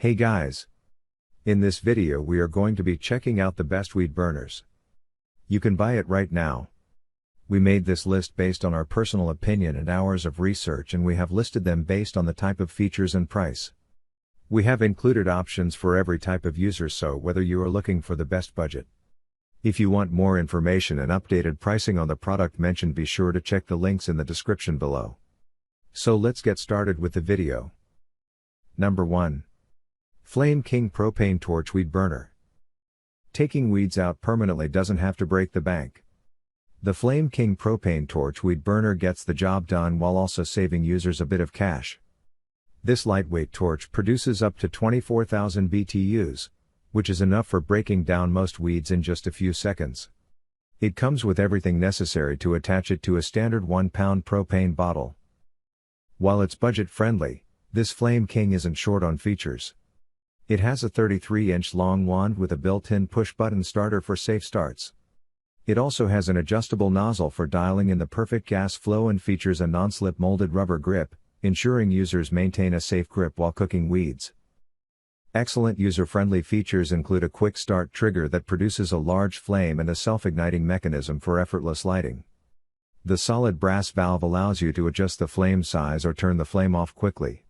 Hey guys! In this video we are going to be checking out the best weed burners. You can buy it right now. We made this list based on our personal opinion and hours of research, and we have listed them based on the type of features and price. We have included options for every type of user, so whether you are looking for the best budget. If you want more information and updated pricing on the product mentioned, be sure to check the links in the description below. So let's get started with the video. Number 1. Flame King Propane Torch Weed Burner. Taking weeds out permanently doesn't have to break the bank. The Flame King Propane Torch Weed Burner gets the job done while also saving users a bit of cash. This lightweight torch produces up to 24,000 BTUs, which is enough for breaking down most weeds in just a few seconds. It comes with everything necessary to attach it to a standard 1-pound propane bottle. While it's budget-friendly, this Flame King isn't short on features. It has a 33-inch long wand with a built-in push-button starter for safe starts. It also has an adjustable nozzle for dialing in the perfect gas flow and features a non-slip molded rubber grip, ensuring users maintain a safe grip while cooking weeds. Excellent user-friendly features include a quick start trigger that produces a large flame and a self-igniting mechanism for effortless lighting. The solid brass valve allows you to adjust the flame size or turn the flame off quickly.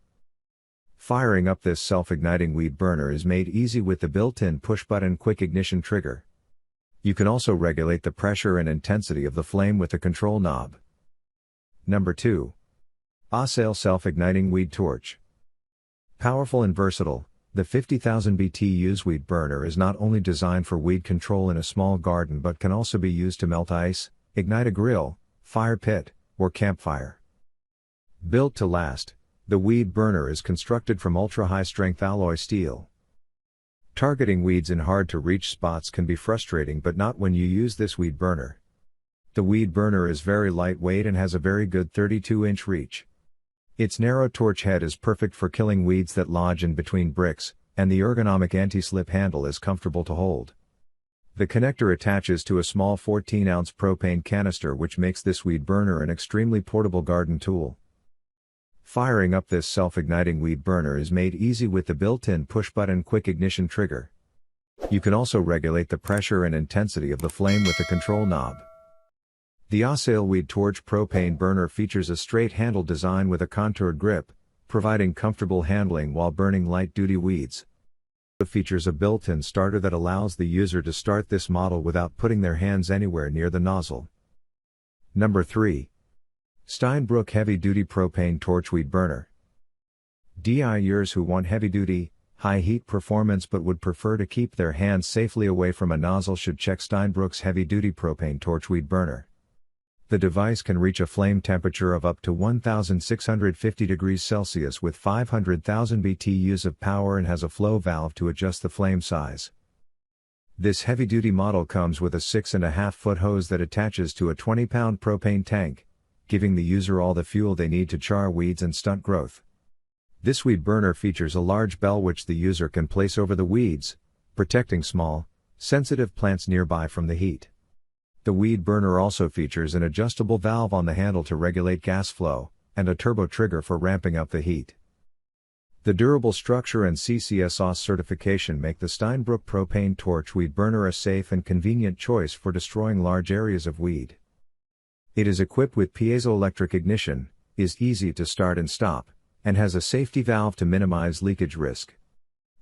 Firing up this self-igniting weed burner is made easy with the built-in push-button quick ignition trigger. You can also regulate the pressure and intensity of the flame with the control knob. Number 2. Ausail Self-Igniting Weed Torch. Powerful and versatile, the 50,000 BTUs weed burner is not only designed for weed control in a small garden but can also be used to melt ice, ignite a grill, fire pit, or campfire. Built to last, the weed burner is constructed from ultra-high-strength alloy steel. Targeting weeds in hard-to-reach spots can be frustrating, but not when you use this weed burner. The weed burner is very lightweight and has a very good 32-inch reach. Its narrow torch head is perfect for killing weeds that lodge in between bricks, and the ergonomic anti-slip handle is comfortable to hold. The connector attaches to a small 14-ounce propane canister, which makes this weed burner an extremely portable garden tool. Firing up this self-igniting weed burner is made easy with the built-in push-button quick ignition trigger. You can also regulate the pressure and intensity of the flame with the control knob. The Ausail Weed Torch propane burner features a straight handle design with a contoured grip, providing comfortable handling while burning light-duty weeds. It features a built-in starter that allows the user to start this model without putting their hands anywhere near the nozzle. Number 3. Steinbrücke Heavy Duty Propane Torch Weed Burner. DIYers who want heavy-duty, high-heat performance but would prefer to keep their hands safely away from a nozzle should check Steinbrücke's Heavy Duty Propane Torch Weed Burner. The device can reach a flame temperature of up to 1,650 degrees Celsius with 500,000 BTUs of power and has a flow valve to adjust the flame size. This heavy-duty model comes with a 6.5-foot hose that attaches to a 20-pound propane tank, giving the user all the fuel they need to char weeds and stunt growth. This weed burner features a large bell which the user can place over the weeds, protecting small, sensitive plants nearby from the heat. The weed burner also features an adjustable valve on the handle to regulate gas flow, and a turbo trigger for ramping up the heat. The durable structure and CCS certification make the Steinbrücke Propane Torch Weed Burner a safe and convenient choice for destroying large areas of weed. It is equipped with piezoelectric ignition, is easy to start and stop, and has a safety valve to minimize leakage risk.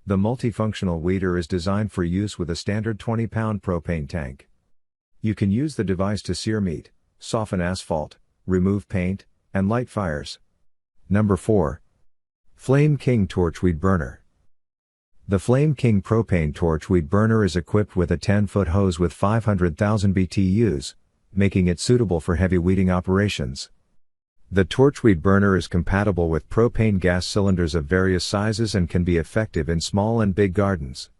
The multifunctional weeder is designed for use with a standard 20-pound propane tank. You can use the device to sear meat, soften asphalt, remove paint, and light fires. Number 4. Flame King Torch Weed Burner. The Flame King Propane Torch Weed Burner is equipped with a 10-foot hose with 500,000 BTUs, making it suitable for heavy weeding operations. The torch weed burner is compatible with propane gas cylinders of various sizes and can be effective in small and big gardens.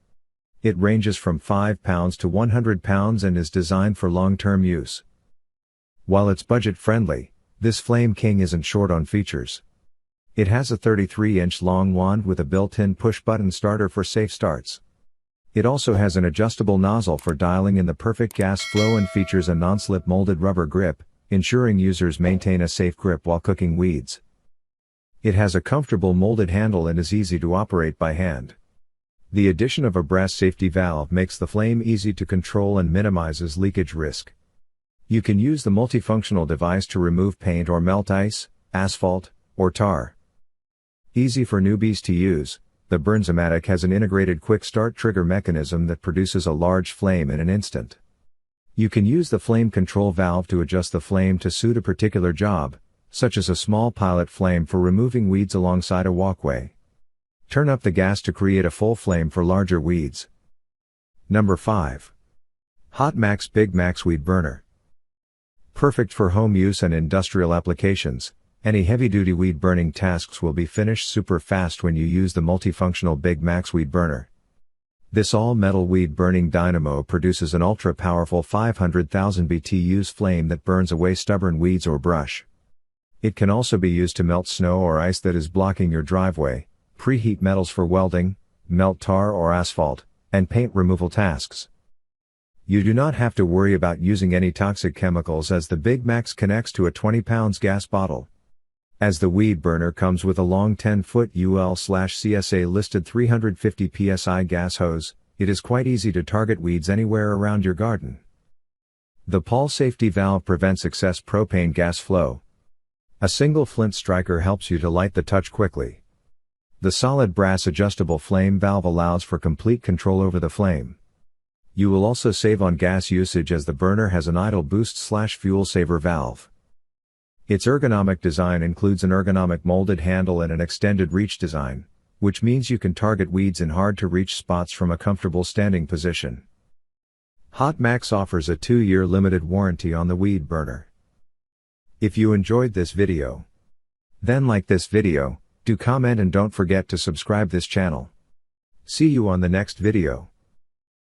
It ranges from 5 pounds to 100 pounds and is designed for long-term use. While it's budget-friendly, this Flame King isn't short on features. It has a 33-inch long wand with a built-in push-button starter for safe starts. It also has an adjustable nozzle for dialing in the perfect gas flow and features a non-slip molded rubber grip, ensuring users maintain a safe grip while cooking weeds. It has a comfortable molded handle and is easy to operate by hand. The addition of a brass safety valve makes the flame easy to control and minimizes leakage risk. You can use the multifunctional device to remove paint or melt ice, asphalt, or tar. Easy for newbies to use, the Bernzomatic has an integrated quick start trigger mechanism that produces a large flame in an instant. You can use the flame control valve to adjust the flame to suit a particular job, such as a small pilot flame for removing weeds alongside a walkway. Turn up the gas to create a full flame for larger weeds. Number 5. Hot Max Big Max Weed Burner. Perfect for home use and industrial applications, any heavy-duty weed burning tasks will be finished super fast when you use the multifunctional Big Max Weed Burner. This all-metal weed burning dynamo produces an ultra-powerful 500,000 BTUs flame that burns away stubborn weeds or brush. It can also be used to melt snow or ice that is blocking your driveway, preheat metals for welding, melt tar or asphalt, and paint removal tasks. You do not have to worry about using any toxic chemicals as the Big Max connects to a 20 pounds gas bottle. As the weed burner comes with a long 10-foot UL/CSA listed 350 psi gas hose, it is quite easy to target weeds anywhere around your garden. The Paul safety valve prevents excess propane gas flow. A single flint striker helps you to light the touch quickly. The solid brass adjustable flame valve allows for complete control over the flame. You will also save on gas usage as the burner has an idle boost/fuel saver valve. Its ergonomic design includes an ergonomic molded handle and an extended reach design, which means you can target weeds in hard-to-reach spots from a comfortable standing position. Hot Max offers a 2-year limited warranty on the weed burner. If you enjoyed this video, then like this video, do comment and don't forget to subscribe this channel. See you on the next video.